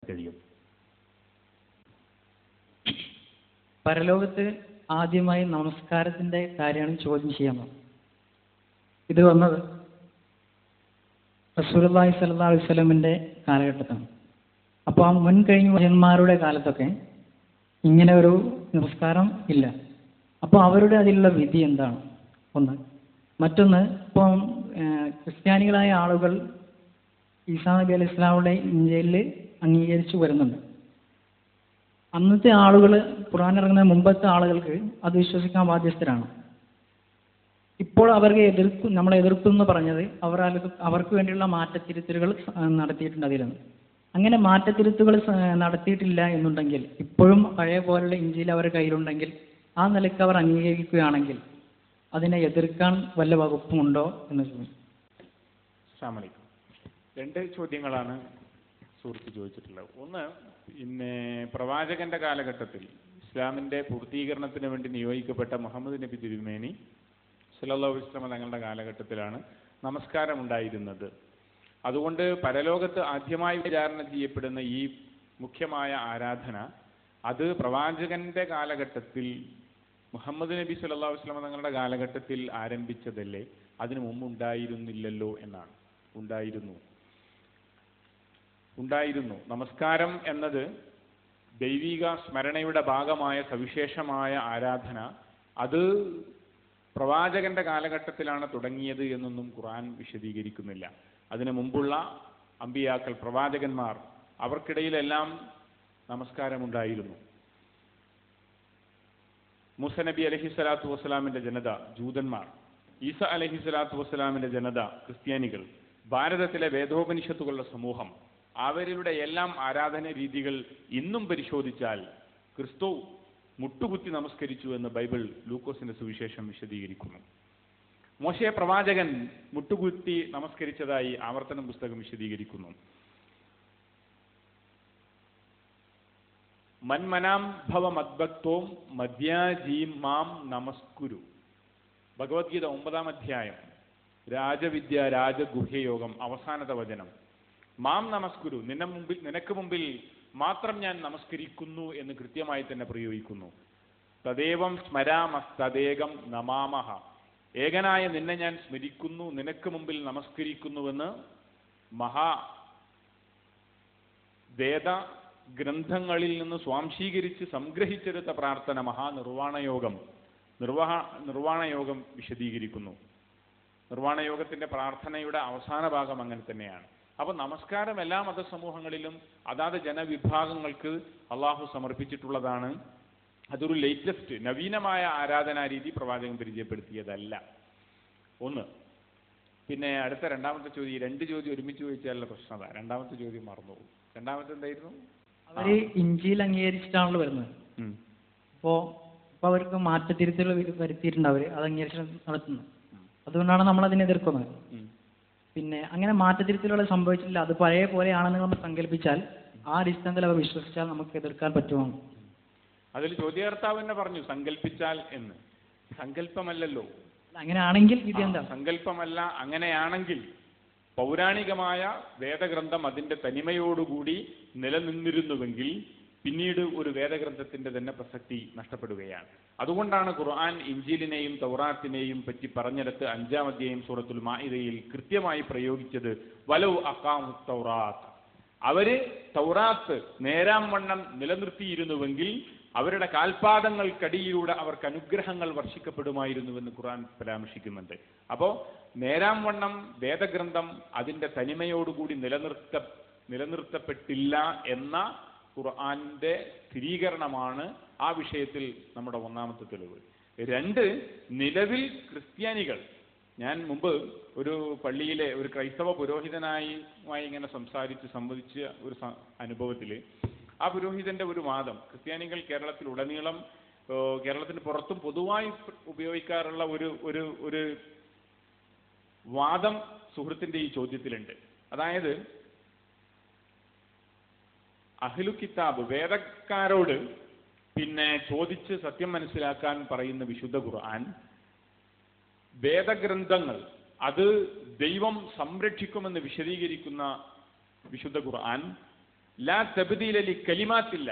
കഴിയും? പരലോകത്ത് ആദ്യമായി നമസ്കാരത്തിൻ്റെ കാര്യമാണ് ചോദ്യം ചെയ്യുന്നത്. ഇത് വന്നത് റസൂലുള്ളാഹി സ്വല്ലല്ലാഹു അലൈഹി വസല്ലമിൻ്റെ കാലഘട്ടത്താണ്. അപ്പോൾ ആ മുൻകഴിഞ്ഞ വര്യന്മാരുടെ കാലത്തൊക്കെ ഇങ്ങനെ ഒരു നമസ്കാരം ഇല്ല. അപ്പോൾ അവരുടെ അതിലുള്ള വിധി എന്താണ്? ഒന്ന്. മറ്റൊന്ന്, ഇപ്പം ക്രിസ്ത്യാനികളായ ആളുകൾ ഈസാ നബി അലൈഹി ഇസ്ലാമുടെ ഇന്ത്യയിൽ അംഗീകരിച്ചു വരുന്നുണ്ട്. അന്നത്തെ ആളുകൾ, ഖുർആൻ ഇറങ്ങുന്ന മുമ്പത്തെ ആളുകൾക്ക് അത് വിശ്വസിക്കാൻ ബാധ്യസ്ഥരാണ്. ഇപ്പോൾ അവർക്ക് നമ്മളെ എതിർപ്പെന്ന് പറഞ്ഞത് അവർക്ക് വേണ്ടിയുള്ള മാറ്റത്തിരുത്തലുകൾ നടത്തിയിട്ടുണ്ട് അതിലാണ്. അങ്ങനെ മാറ്റത്തിരുത്തുകൾ നടത്തിയിട്ടില്ല എന്നുണ്ടെങ്കിൽ, ഇപ്പോഴും പഴയ പോലുള്ള ഇഞ്ചിയിൽ അവരുടെ കയ്യിലുണ്ടെങ്കിൽ, ആ നിലയ്ക്ക് അവർ അംഗീകരിക്കുകയാണെങ്കിൽ അതിനെ എതിർക്കാൻ വല്ല വകുപ്പുമുണ്ടോ എന്ന് ചോദിച്ചു. അസ്സലാമു അലൈക്കും. 2 ചോദ്യങ്ങളാണ് സുഹൃത്ത് ചോദിച്ചിട്ടുള്ളത്. ഒന്ന്, പിന്നെ പ്രവാചകന്റെ കാലഘട്ടത്തിൽ ഇസ്ലാമിന്റെ പൂർത്തീകരണത്തിന് വേണ്ടി നിയോഗിക്കപ്പെട്ട മുഹമ്മദ് നബി തിരുമേനി സല്ലല്ലാഹു അലൈഹി വസല്ലം തങ്ങളുടെ കാലഘട്ടത്തിലാണ് നമസ്കാരം ഉണ്ടായിരുന്നത്. അതുകൊണ്ട് പരലോകത്ത് ആദ്യമായി വിചാരണ ചെയ്യപ്പെടുന്ന ഈ മുഖ്യമായ ആരാധന അത് പ്രവാചകന്റെ കാലഘട്ടത്തിൽ മുഹമ്മദ് നബി സല്ലല്ലാഹു അലൈഹി വസല്ലം തങ്ങളുടെ കാലഘട്ടത്തിൽ ആരംഭിച്ചതല്ലേ? അതിനു മുമ്പ് ഉണ്ടായിരുന്നില്ലല്ലോ എന്നാണ്. ഉണ്ടായിരുന്നു. നമസ്കാരം എന്നത് ദൈവിക സ്മരണയുടെ ഭാഗമായ സവിശേഷമായ ആരാധന അത് പ്രവാചകന്റെ കാലഘട്ടത്തിലാണ് തുടങ്ങിയത് എന്നൊന്നും ഖുർആൻ വിശദീകരിക്കുന്നില്ല. അതിനു മുമ്പുള്ള അമ്പിയാക്കൾ, പ്രവാചകന്മാർ, അവർക്കിടയിലെല്ലാം നമസ്കാരമുണ്ടായിരുന്നു. മൂസ നബി അലൈഹി സ്വലാത്തു വസ്സലാമിന്റെ ജനത ജൂതന്മാർ, ഈസ അലൈഹി സ്വലാത്തു വസ്സലാമിന്റെ ജനത ക്രിസ്ത്യാനികൾ, ഭാരതത്തിലെ വേദോപനിഷത്തുകളുടെ സമൂഹം, അവരുടെ എല്ലാം ആരാധന രീതികൾ ഇന്നും പരിശോധിച്ചാൽ ക്രിസ്തു മുട്ടുകുത്തി നമസ്കരിച്ചു എന്ന് ബൈബിൾ ലൂക്കോസിന്റെ സുവിശേഷം വിശദീകരിക്കുന്നു. മോശെ പ്രവാചകൻ മുട്ടുകുത്തി നമസ്കരിച്ചതായി ആവർത്തനം പുസ്തകം വിശദീകരിക്കുന്നു. മന്മനാം ഭവ മദ്ഭക്തോം മദ്യാജീം മാം നമസ്കുരു. ഭഗവത്ഗീത 9-ാം അധ്യായം, രാജവിദ്യ രാജഗുഹ്യയോഗം, അവസാനത്തെ വചനം. മാം നമസ്കുരു, നിനക്ക് മുമ്പിൽ മാത്രം ഞാൻ നമസ്കരിക്കുന്നു എന്ന് കൃത്യമായി തന്നെ പ്രയോഗിക്കുന്നു. തദേവം സ്മരാമസ്തദേകം നമാമഹ, ഏകനായ നിന്നെ ഞാൻ സ്മരിക്കുന്നു, നിനക്ക് മുമ്പിൽ നമസ്കരിക്കുന്നുവെന്ന് വേദ ഗ്രന്ഥങ്ങളിൽ നിന്ന് സ്വാംശീകരിച്ച് സംഗ്രഹിച്ചെടുത്ത പ്രാർത്ഥന നിർവാണയോഗം വിശദീകരിക്കുന്നു. നിർവാണയോഗത്തിന്റെ പ്രാർത്ഥനയുടെ അവസാന ഭാഗം അങ്ങനെ തന്നെയാണ്. അപ്പോൾ നമസ്കാരം എല്ലാ മതസമൂഹങ്ങളിലും അതാത് ജനവിഭാഗങ്ങൾക്ക് അള്ളാഹു സമർപ്പിച്ചിട്ടുള്ളതാണ്. അതൊരു ലേറ്റസ്റ്റ് നവീനമായ ആരാധനാ രീതി പ്രവാചകൻ പരിചയപ്പെടുത്തിയതല്ല. ഒന്ന്. പിന്നെ അടുത്ത രണ്ടാമത്തെ ചോദ്യം, 2 ചോദ്യം ഒരുമിച്ച് ചോദിച്ചാലുള്ള പ്രശ്നം അതാ. രണ്ടാമത്തെ ചോദ്യം മറന്നുപോകും. രണ്ടാമത്തെ എന്തായിരുന്നു? അവര് ഇഞ്ചിയിൽ അംഗീകരിച്ചിട്ടാണല്ലോ വരുന്നത്. അപ്പോൾ അവർക്ക് മാറ്റത്തിരുത്തൽ വരുത്തിയിട്ടുണ്ട്. അവർ അത് അംഗീകരിച്ച് നടത്തുന്നത്. അതുകൊണ്ടാണ് നമ്മൾ അതിനെ എതിർക്കുന്നത്. പിന്നെ അങ്ങനെ മാറ്റത്തിരുത്തലുകൾ സംഭവിച്ചിട്ടില്ല, അത് പഴയ പോലെയാണെന്ന് നമ്മൾ സങ്കല്പിച്ചാൽ, ആ അടിസ്ഥാനത്തിൽ അവർ വിശ്വസിച്ചാൽ നമുക്ക് എതിർക്കാൻ പറ്റുമോ? അതിൽ ചോദ്യകർത്താവ് തന്നെ പറഞ്ഞു സങ്കല്പിച്ചാൽ എന്ന്. സങ്കല്പമല്ലല്ലോ. അങ്ങനെയാണെങ്കിൽ ഇത് എന്താ? സങ്കല്പമല്ല. അങ്ങനെയാണെങ്കിൽ പൗരാണികമായ വേദഗ്രന്ഥം അതിന്റെ തനിമയോടുകൂടി നിലനിന്നിരുന്നുവെങ്കിൽ പിന്നീട് ഒരു വേദഗ്രന്ഥത്തിന്റെ തന്നെ പ്രസക്തി നഷ്ടപ്പെടുകയാണ്. അതുകൊണ്ടാണ് ഖുർആൻ ഇഞ്ചീലിനെയും തൗറാത്തിനെയും പറ്റി പറഞ്ഞിടത്ത് 5-ാം അധ്യായം സൂറത്തുൽ മാഇദയിൽ കൃത്യമായി പ്രയോഗിച്ചത് വലൗ അഖാമു തൗറാത്ത്. അവര് തൗറാത്ത് നേരാം വണ്ണം നിലനിർത്തിയിരുന്നുവെങ്കിൽ അവരുടെ കാൽപാദങ്ങൾക്കടിയിലൂടെ അവർക്ക് അനുഗ്രഹങ്ങൾ വർഷിക്കപ്പെടുമായിരുന്നുവെന്ന് ഖുർആൻ പരാമർശിക്കുന്നുണ്ട്. അപ്പോൾ നേരാം വണ്ണം വേദഗ്രന്ഥം അതിന്റെ തനിമയോടുകൂടി നിലനിർത്തപ്പെട്ടില്ല എന്ന ഖുർആന്റെ സ്ഥിരീകരണമാണ് ആ വിഷയത്തിൽ നമ്മുടെ ഒന്നാമത്തെ തെളിവ്. 2, നിലവിൽ ക്രിസ്ത്യാനികൾ, ഞാൻ മുമ്പ് ഒരു പള്ളിയിലെ ഒരു ക്രൈസ്തവ പുരോഹിതനായി ഇങ്ങനെ സംവദിച്ച ഒരു അനുഭവത്തിൽ ആ പുരോഹിതന്റെ ഒരു വാദം, ക്രിസ്ത്യാനികൾ കേരളത്തിലുടനീളം, കേരളത്തിന് പുറത്തും പൊതുവായി ഉപയോഗിക്കാറുള്ള ഒരു വാദം സുഹൃത്തിന്റെ ഈ ചോദ്യത്തിലുണ്ട്. അതായത് അഹ്ലു കിതാബ്, വേദക്കാരോട് പിന്നെ ചോദിച്ച് സത്യം മനസ്സിലാക്കാൻ പറയുന്ന വിശുദ്ധ ഖുർആൻ, വേദഗ്രന്ഥങ്ങൾ അത് ദൈവം സംരക്ഷിക്കുമെന്ന് വിശദീകരിക്കുന്ന വിശുദ്ധ ഖുർആൻ ലാ തബ്ദീല ലി കലിമാത്തില്ല.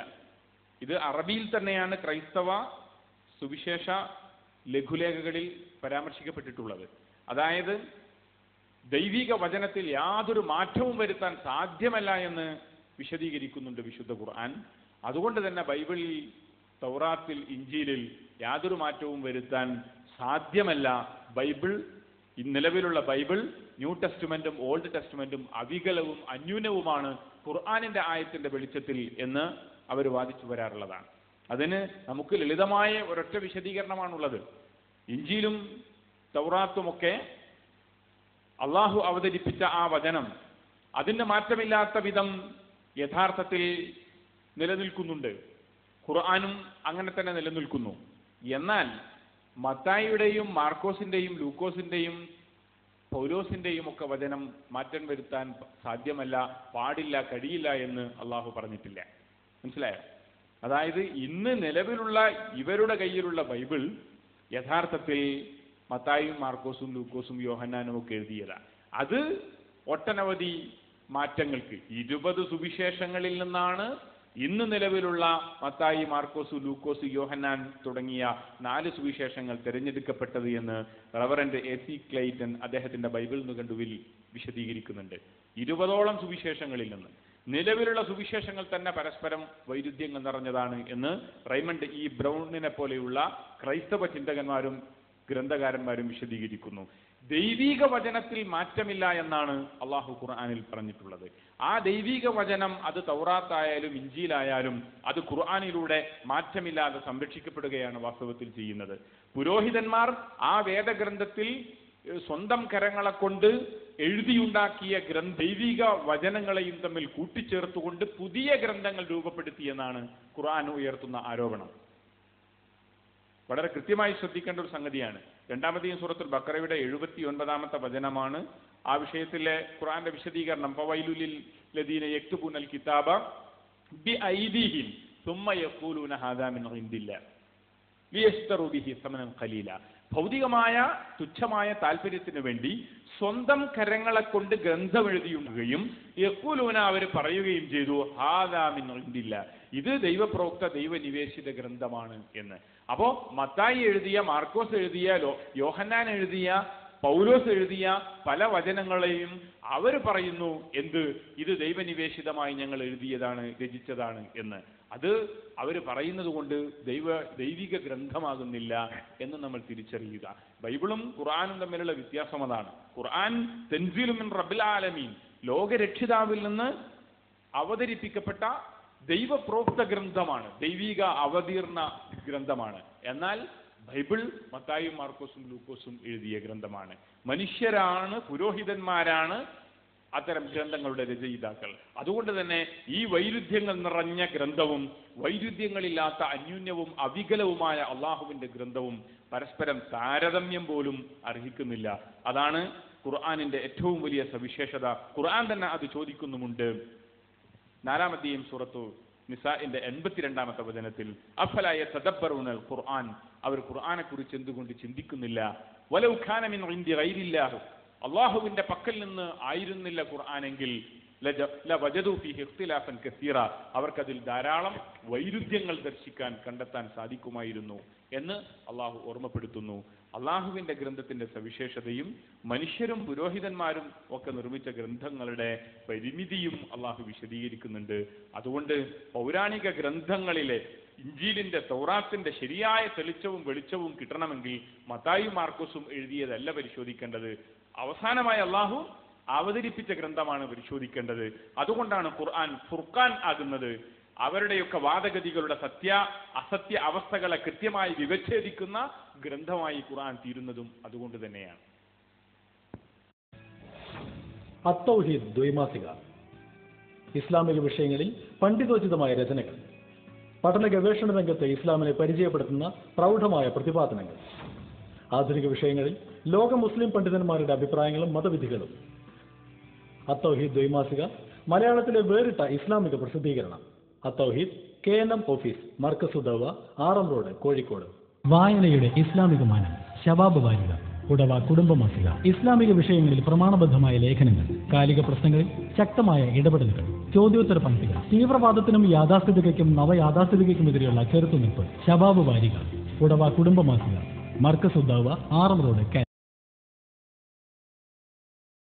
ഇത് അറബിയിൽ തന്നെയാണ് ക്രൈസ്തവ സുവിശേഷ ലഘുലേഖകളിൽ പരാമർശിക്കപ്പെട്ടിട്ടുള്ളത്. അതായത് ദൈവിക വചനത്തിൽ യാതൊരു മാറ്റവും വരുത്താൻ സാധ്യമല്ല എന്ന് വിശദീകരിക്കുന്നുണ്ട് വിശുദ്ധ ഖുർആൻ. അതുകൊണ്ട് തന്നെ ബൈബിളിൽ, തൗറാത്തിൽ, ഇഞ്ചീലിൽ യാതൊരു മാറ്റവും വരുത്താൻ സാധ്യമല്ല. ബൈബിൾ, നിലവിലുള്ള ബൈബിൾ, ന്യൂ ടെസ്റ്റ്മെന്റും ഓൾഡ് ടെസ്റ്റ്മെന്റും അവികലവും അന്യൂനവുമാണ് ഖുർആനിന്റെ ആയത്തിന്റെ വെളിച്ചത്തിൽ എന്ന് അവർ വാദിച്ചു വരാറുള്ളതാണ്. അതിന് നമുക്ക് ലളിതമായ ഒരൊറ്റ വിശദീകരണമാണുള്ളത്. ഇഞ്ചീലും തൗറാത്തുമൊക്കെ അള്ളാഹു അവതരിപ്പിച്ച ആ വചനം അതിന് മാറ്റമില്ലാത്ത വിധം യഥാർത്ഥത്തിൽ നിലനിൽക്കുന്നുണ്ട്. ഖുർആനും അങ്ങനെ തന്നെ നിലനിൽക്കുന്നു. എന്നാൽ മത്തായിയുടെയും മാർക്കോസിന്റെയും ലൂക്കോസിന്റെയും പൗലോസിന്റെയും ഒക്കെ വചനം മാറ്റം വരുത്താൻ സാധ്യമല്ല, പാടില്ല, കഴിയില്ല എന്ന് അള്ളാഹു പറഞ്ഞിട്ടില്ല. മനസ്സിലായോ? അതായത് ഇന്ന് നിലവിലുള്ള ഇവരുടെ കയ്യിലുള്ള ബൈബിൾ യഥാർത്ഥത്തിൽ മത്തായിയും മാർക്കോസും ലൂക്കോസും യോഹന്നാനും ഒക്കെ എഴുതിയതാണ്. അത് ഒട്ടനവധി മാറ്റങ്ങൾക്ക് 20 സുവിശേഷങ്ങളിൽ നിന്നാണ് ഇന്ന് നിലവിലുള്ള മത്തായി, മാർക്കോസ്, ലൂക്കോസ്, യോഹന്നാൻ തുടങ്ങിയ 4 സുവിശേഷങ്ങൾ തിരഞ്ഞെടുക്കപ്പെട്ടത് എന്ന് റവറന്റ് എ.സി. ക്ലൈറ്റൺ അദ്ദേഹത്തിന്റെ ബൈബിൾ നിഘണ്ടുവിൽ വിശദീകരിക്കുന്നുണ്ട്. 20ഓളം സുവിശേഷങ്ങളിൽ നിന്ന് നിലവിലുള്ള സുവിശേഷങ്ങൾ തന്നെ പരസ്പരം വൈരുദ്ധ്യങ്ങൾ നിറഞ്ഞതാണ് എന്ന് റൈമണ്ട് ഇ. ബ്രൗണിനെ പോലെയുള്ള ക്രൈസ്തവ ചിന്തകന്മാരും ഗ്രന്ഥകാരന്മാരും വിശദീകരിക്കുന്നു. ദൈവിക വചനത്തിൽ മാറ്റമില്ല എന്നാണ് അള്ളാഹു ഖുർആനിൽ പറഞ്ഞിട്ടുള്ളത്. ആ ദൈവിക വചനം അത് തൗറാത്തായാലും ഇഞ്ചീലായാലും അത് ഖുർആനിലൂടെ മാറ്റമില്ലാതെ സംരക്ഷിക്കപ്പെടുകയാണ് വാസ്തവത്തിൽ ചെയ്യുന്നത്. പുരോഹിതന്മാർ ആ വേദഗ്രന്ഥത്തിൽ സ്വന്തം കരങ്ങളെ കൊണ്ട് എഴുതിയുണ്ടാക്കിയ ദൈവിക വചനങ്ങളെയും തമ്മിൽ കൂട്ടിച്ചേർത്തുകൊണ്ട് പുതിയ ഗ്രന്ഥങ്ങൾ രൂപപ്പെടുത്തിയെന്നാണ് ഖുർആൻ ഉയർത്തുന്ന ആരോപണം. വളരെ കൃത്യമായി ശ്രദ്ധിക്കേണ്ട ഒരു സംഗതിയാണ്. 2ാമത്തെയും സൂറത്തുൽ ബഖറയുടെ 79ാമത്തെ വചനമാണ് ആ വിഷയത്തിലെ ഖുർആന്റെ വിശദീകരണം. ഫവൈലുലിൽ ലദീന യക്തുബൂനൽ കിതാബ ബിഐദിഹിം സുമ്മ യഖൂലൂന ഹാദാ മിൻ ഇൻദില്ലാഹ് ലിയശ്തറൂ ബിഹി സമനൻ ഖലീല. ഭൗതികമായ തുച്ഛമായ താല്പര്യത്തിന് വേണ്ടി സ്വന്തം കരങ്ങളെ കൊണ്ട് ഗ്രന്ഥം എഴുതിയുണ്ടാകുകയും യഖൂലൂന അവർ പറയുകയും ചെയ്തു ഹാദാ മിൻ ഇൻദില്ലാഹ്, ഇത് ദൈവപ്രോക്ത ദൈവനിവേശിത ഗ്രന്ഥമാണ് എന്ന്. അപ്പോ മത്തായി എഴുതിയ, മാർക്കോസ് എഴുതിയ, യോഹന്നാൻ എഴുതിയ, പൗലോസ് എഴുതിയ പല വചനങ്ങളെയും അവർ പറയുന്നു എന്ത്, ഇത് ദൈവനിവേശിതമായി ഞങ്ങൾ എഴുതിയതാണ്, രചിച്ചതാണ് എന്ന്. അത് അവർ പറയുന്നത് കൊണ്ട് ദൈവിക ഗ്രന്ഥമാകുന്നില്ല എന്ന് നമ്മൾ തിരിച്ചറിയുക. ബൈബിളും ഖുർആനും തമ്മിലുള്ള വ്യത്യാസം അതാണ്. ഖുർആൻ തൻസീലുൻ മിൻ റബ്ബിൽ ആലമീൻ, ലോകരക്ഷിതാവിൽ നിന്ന് അവതരിപ്പിക്കപ്പെട്ട ദൈവപ്രോക്ത ഗ്രന്ഥമാണ്, ദൈവിക അവതീർണ ഗ്രന്ഥമാണ്. എന്നാൽ ബൈബിൾ മത്തായിയും മാർക്കോസും ലൂക്കോസും എഴുതിയ ഗ്രന്ഥമാണ്. മനുഷ്യരാണ്, പുരോഹിതന്മാരാണ് അത്തരം ഗ്രന്ഥങ്ങളുടെ രചയിതാക്കൾ. അതുകൊണ്ട് തന്നെ ഈ വൈരുദ്ധ്യങ്ങൾ നിറഞ്ഞ ഗ്രന്ഥവും വൈരുദ്ധ്യങ്ങളില്ലാത്ത അന്യൂന്യവും അവികലവുമായ അള്ളാഹുവിന്റെ ഗ്രന്ഥവും പരസ്പരം താരതമ്യം പോലും അർഹിക്കുന്നില്ല. അതാണ് ഖുർആനിന്റെ ഏറ്റവും വലിയ സവിശേഷത. ഖുർആൻ തന്നെ അത് ചോദിക്കുന്നുമുണ്ട്. 4ാമത്തെയും സൂറത്തു നിസാഇന്റെ 82ാമത്തെ വചനത്തിൽ അഫലാ യതദബ്ബറൂനൽ ഖുർആൻ, അവർ ഖുർആനെ കുറിച്ച് എന്തുകൊണ്ട് ചിന്തിക്കുന്നില്ല. വലൗ ഖാന മിൻ ഇൻദി ഗൈരില്ലാഹ്, അള്ളാഹുവിന്റെ പക്കൽ നിന്ന് ആയിരുന്നില്ല ഖുർആനെങ്കിൽ ലവജദൂ ഫീഹി ഇഖ്തിലാഫൻ കസീറ, അവർക്കതിൽ ധാരാളം വൈരുദ്ധ്യങ്ങൾ കണ്ടെത്താൻ സാധിക്കുമായിരുന്നു എന്ന് അള്ളാഹു ഓർമ്മപ്പെടുത്തുന്നു. അള്ളാഹുവിന്റെ ഗ്രന്ഥത്തിന്റെ സവിശേഷതയും മനുഷ്യരും പുരോഹിതന്മാരും ഒക്കെ നിർമ്മിച്ച ഗ്രന്ഥങ്ങളുടെ പരിമിതിയും അള്ളാഹു വിശദീകരിക്കുന്നുണ്ട്. അതുകൊണ്ട് പൗരാണിക ഗ്രന്ഥങ്ങളിലെ ഇഞ്ചീലിന്റെ, തൗറാത്തിന്റെ ശരിയായ തെളിച്ചവും വെളിച്ചവും കിട്ടണമെങ്കിൽ മത്തായിയും മാർക്കോസും എഴുതിയതല്ല പരിശോധിക്കേണ്ടത്, അവസാനമായി അള്ളാഹു അവതരിപ്പിച്ച ഗ്രന്ഥമാണ് പരിശോധിക്കേണ്ടത്. അതുകൊണ്ടാണ് ഖുർആൻ ഫുർഖാൻ ആകുന്നത്. അവരുടെയൊക്കെ വാദഗതികളുടെ സത്യ അസത്യ അവസ്ഥകളെ കൃത്യമായി വിവച്ഛേദിക്കുന്ന ഗ്രന്ഥമായി ഖുർആൻ തീരുന്നതും അതുകൊണ്ട് തന്നെയാണ്. അത്തൗഹീദ് ദ്വൈമാസിക, ഇസ്ലാമിക വിഷയങ്ങളിൽ പണ്ഡിതോചിതമായ രചനകൾ, പഠന ഗവേഷണ രംഗത്ത് ഇസ്ലാമിനെ പരിചയപ്പെടുത്തുന്ന പ്രൗഢമായ പ്രതിപാദനങ്ങൾ, ആധുനിക വിഷയങ്ങളിൽ ലോക മുസ്ലിം പണ്ഡിതന്മാരുടെ അഭിപ്രായങ്ങളും മതവിധികളും. അത്തൗഹീദ് ദ്വൈമാസിക മലയാളത്തിലെ വേറിട്ട ഇസ്ലാമിക പ്രസിദ്ധീകരണം. Athouheed KNM office, Markaz Dawa, RM road, Kozhikode. വായനയുടെ ഇസ്ലാമിക മാനം, ശബാബ് വാരിക. ഉടവ കുടുംബമാസിക. ഇസ്ലാമിക വിഷയങ്ങളിൽ പ്രമാണബദ്ധമായ ലേഖനങ്ങൾ, കാലിക പ്രശ്നങ്ങളിൽ ശക്തമായ ഇടപെടലുകൾ, ചോദ്യോത്തര പങ്ക്തികൾ, തീവ്രവാദത്തിനും യാഥാസ്ഥിതികയ്ക്കും നവയാഥാസ്ഥിതികയ്ക്കുമെതിരെയുള്ള ചെറുത്തുനിൽപ്പ്, ശബാബ് വാരിക. ഉടവ കുടുംബമാസിക, മർക്കസ് ഉദ്ദാവ, 6 റോഡ്,